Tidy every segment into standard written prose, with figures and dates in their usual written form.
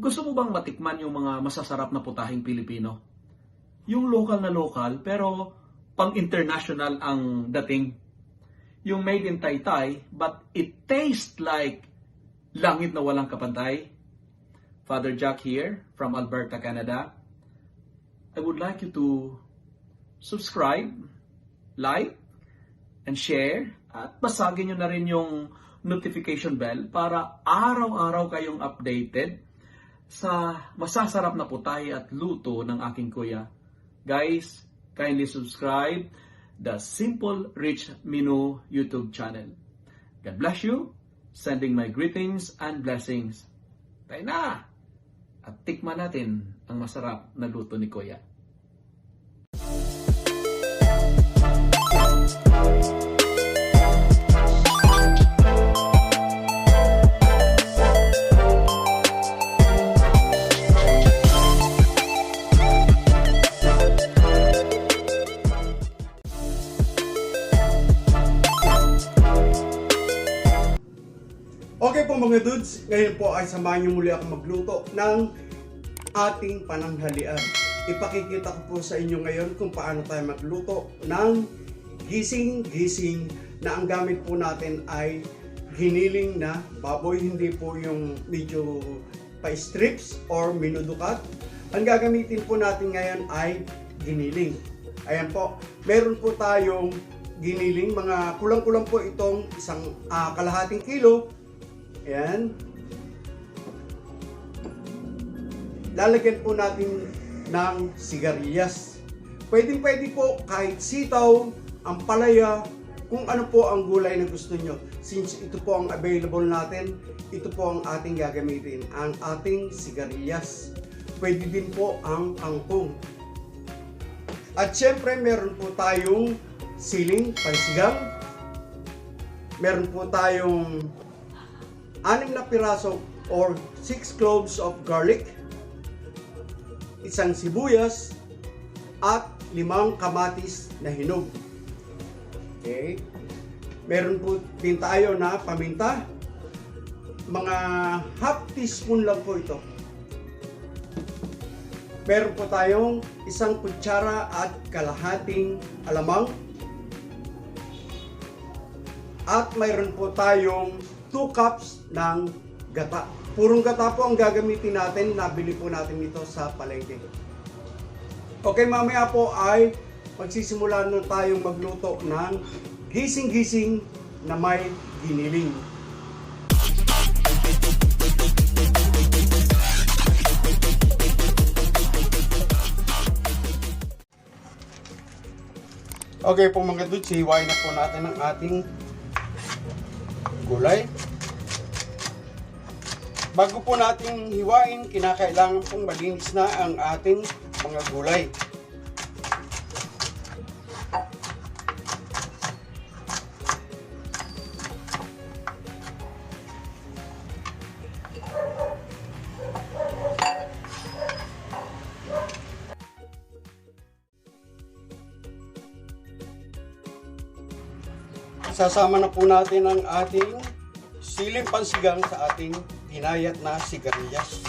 Gusto mo bang matikman yung mga masasarap na putahing Pilipino? Yung local na local, pero pang-international ang dating. Yung made in Taytay, but it tastes like langit na walang kapantay. Father Jack here from Alberta, Canada. I would like you to subscribe, like, and share. At basagin nyo na rin yung notification bell para araw-araw kayong updated sa masasarap na putahe at luto ng aking kuya. Guys, kindly subscribe the Simple Rich Menu YouTube channel. God bless you. Sending my greetings and blessings. Tayo na! At tikman natin ang masarap na luto ni Kuya. Okay po mga dudes, ngayon po ay samahan niyo muli ako magluto ng ating pananghalian. Ipakikita ko po sa inyo ngayon kung paano tayo magluto ng gising na ang gamit po natin ay giniling na baboy, hindi po yung medyo pa-strips or minudukat. Ang gagamitin po natin ngayon ay giniling. Ayan po, meron po tayong giniling, mga kulang-kulang po itong isang kalahating kilo. Ayan. Lalagyan po natin ng sigarilyas. Pwede po kahit sitaw, ampalaya, kung ano po ang gulay na gusto nyo. Since ito po ang available natin, ito po ang ating gagamitin, ang ating sigarilyas. Pwede din po ang kangkong. At syempre meron po tayong siling pansigang. Meron po tayong 6 na piraso or 6 cloves of garlic, isang sibuyas, at 5 kamatis na hinog. Okay. Meron po din tayo na paminta, mga half teaspoon lang po ito. Meron po tayong 1 kutsara at kalahating alamang. At mayroon po tayong 2 cups ng gata. Purong gata po ang gagamitin natin. Nabili po natin ito sa palengke. Okay, mamaya po ay magsisimula na tayong magluto ng gising na may giniling. Okay po mga dudes, hiwain na po natin ang ating gulay. Bago po natin hiwain, kinakailangan pong malinis na ang ating mga gulay. Sasama na po natin ang ating siling pansigang sa ating hinayat na sigarilyas.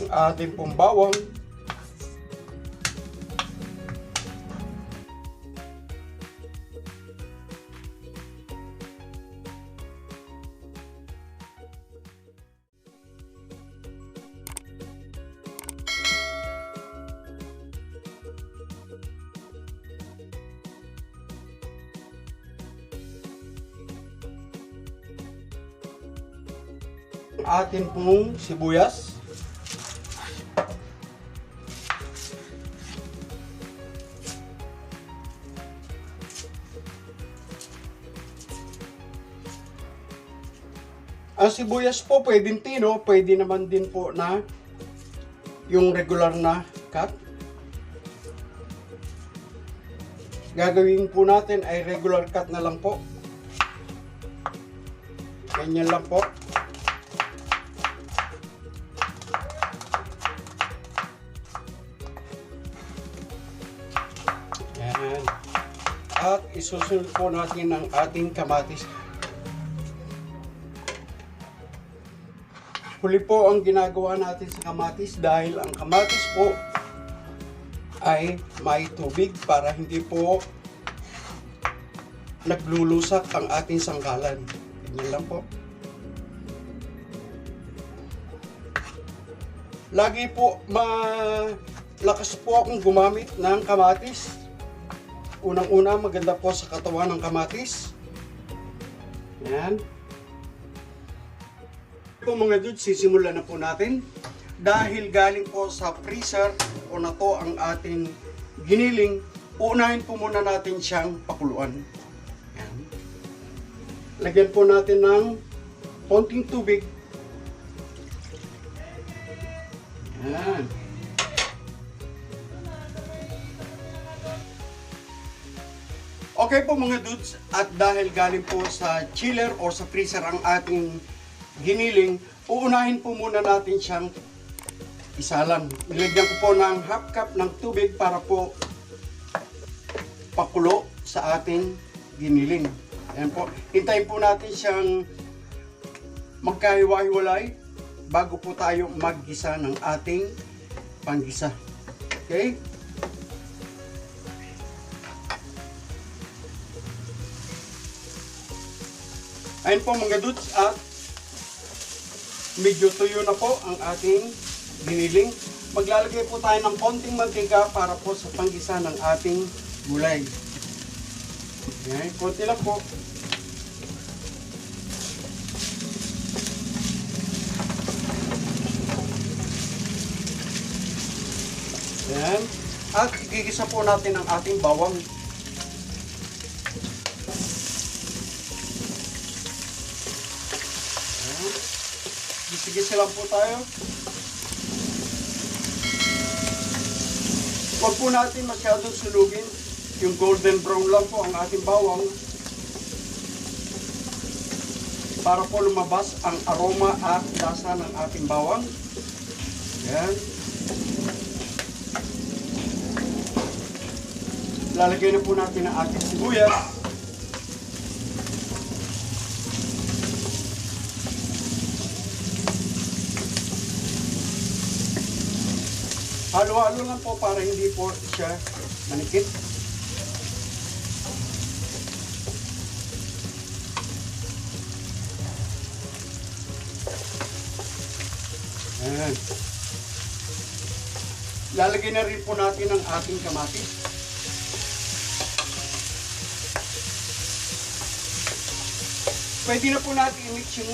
Ang ating pong bawang. Atin pong sibuyas, ang sibuyas po pwedeng tino, pwede naman din po na yung regular na cut. Gagawin po natin ay regular cut na lang po, ganyan lang po. at isusunod po natin ang ating kamatis. Huli po ang ginagawa natin sa kamatis dahil ang kamatis po ay may tubig para hindi po naglulusak ang ating sangkalan. Ganyan lang po. Lagi po malakas po akong gumamit ng kamatis. Unang-una, maganda po sa katawan ng kamatis. Yan. Po mga dudes, sisimulan na po natin. Dahil galing po sa freezer o na to ang ating giniling, unahin po muna natin siyang pakuluan. Yan. Lagyan po natin ng konting tubig. Yan. Okay po mga dudes, at dahil galing po sa chiller o sa freezer ang ating giniling, uunahin po muna natin siyang isalan. Nilagyan ko po ng half cup ng tubig para po pakulo sa ating giniling. Ayan po. Hintayin po natin siyang magkahiwa-hiwalay bago po tayo maggisa ng ating panggisa. Okay? Ayan po mga dudes, at medyo tuyo na po ang ating giniling. Maglalagay po tayo ng konting mantika para po sa panggisa ng ating gulay. Ayan, konti lang po. Ayan. At igigisa po natin ang ating bawang. Gisa lang po tayo. Huwag po natin masyadong sunugin. Yung golden brown lang po ang ating bawang. Para po lumabas ang aroma at lasa ng ating bawang. Yan. Lalagay na po natin ang ating sibuyas. Halo-halo lang po para hindi po siya manikit. Ayan. Lalagay na rin po natin ang ating kamatis. Pwede na po natin i-mix yung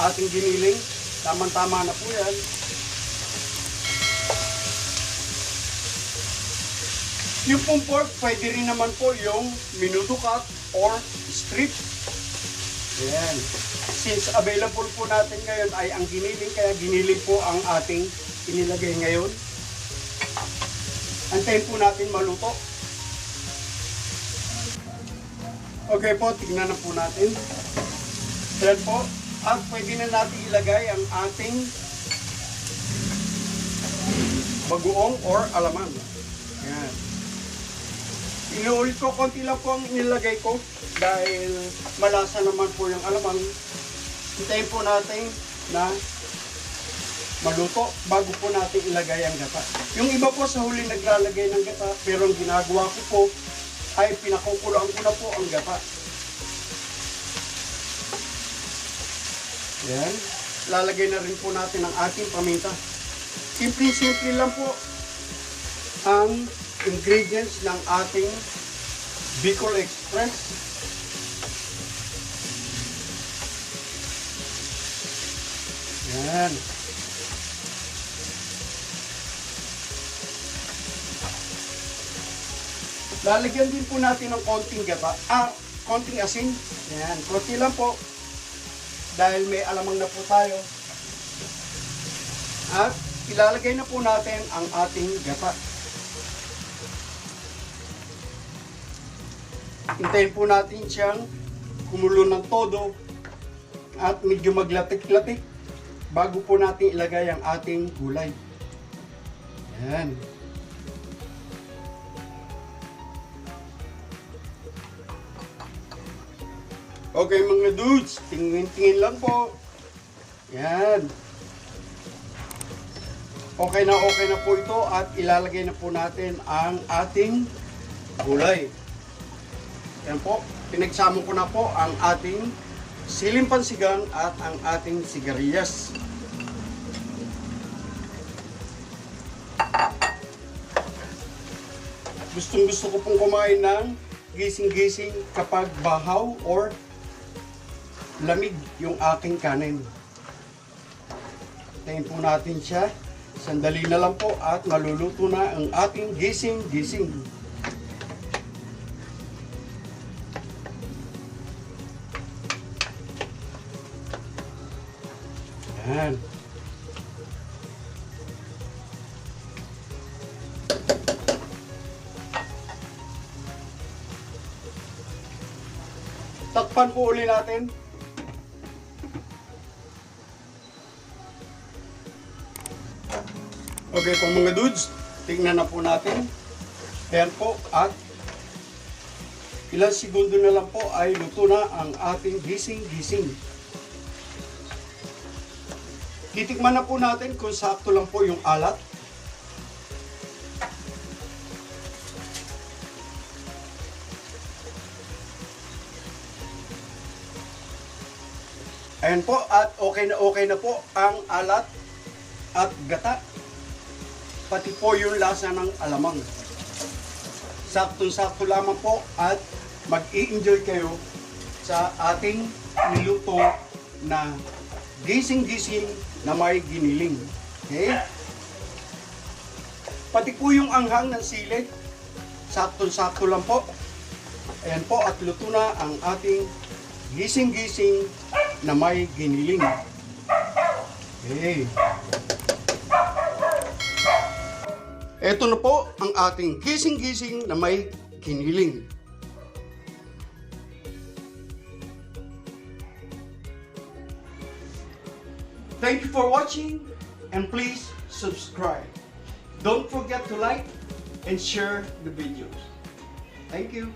ating giniling. Tama-tama na po yan. Yung pong pork, pwede rin naman po yung minuto cut or strip. Ayan. Since available po natin ngayon ay ang giniling, kaya giniling po ang ating inilagay ngayon. Antayin po natin maluto. Okay po, tignan na po natin. Ayan po. At pwede na natin ilagay ang ating bagoong or alaman. Ayan. Inuulit ko, konti lang po ang inilagay ko dahil malasa naman po yung alamang. Hintayin po natin na maluto bago po natin ilagay ang gata. Yung iba po sa huli naglalagay ng gata, pero ang ginagawa ko po ay pinakukuloan ko na po ang gata. Yan. Lalagay na rin po natin ang ating paminta. Simple lang po ang ingredients ng ating Bicol Express. Yan. Lalagyan din po natin ng konting gata, konting asin. Yan, konti lang po. Dahil may alamang na po tayo. At ilalagay na po natin ang ating gata. Hintayin po natin siyang kumulo ng todo at medyo maglatik-latik bago po natin ilagay ang ating gulay. Yan. Okay mga dudes, tingin-tingin lang po. Yan. Okay na po ito at ilalagay na po natin ang ating gulay. Yan po, pinagsama ko na po ang ating siling pansigang at ang ating sigarilyas. Gustong-gusto ko pong kumain ng gising-gising kapag bahaw or lamig yung aking kanin. Tayin po natin siya. Sandali na lang po at maluluto na ang ating gising-gising. Yan. Takpan po uli natin. Okay po mga dudes, tingnan na po natin. Ayan po, at ilang segundo na lang po ay luto na ang ating gising-gising. Titikman na po natin kung sakto lang po yung alat. Ayan po, at okay na po ang alat at gata. Pati po yung lasa ng alamang. Saktong-sakto lamang po at mag-i-enjoy kayo sa ating niluto na gising-gising na may giniling. Okay? Pati po yung anghang ng sili, saktong-sakto lang po. Ayan po, at luto na ang ating gising-gising na may giniling. Okay. Ito na po ang ating gising-gising na may giniling. Thank you for watching and please subscribe. Don't forget to like and share the videos. Thank you.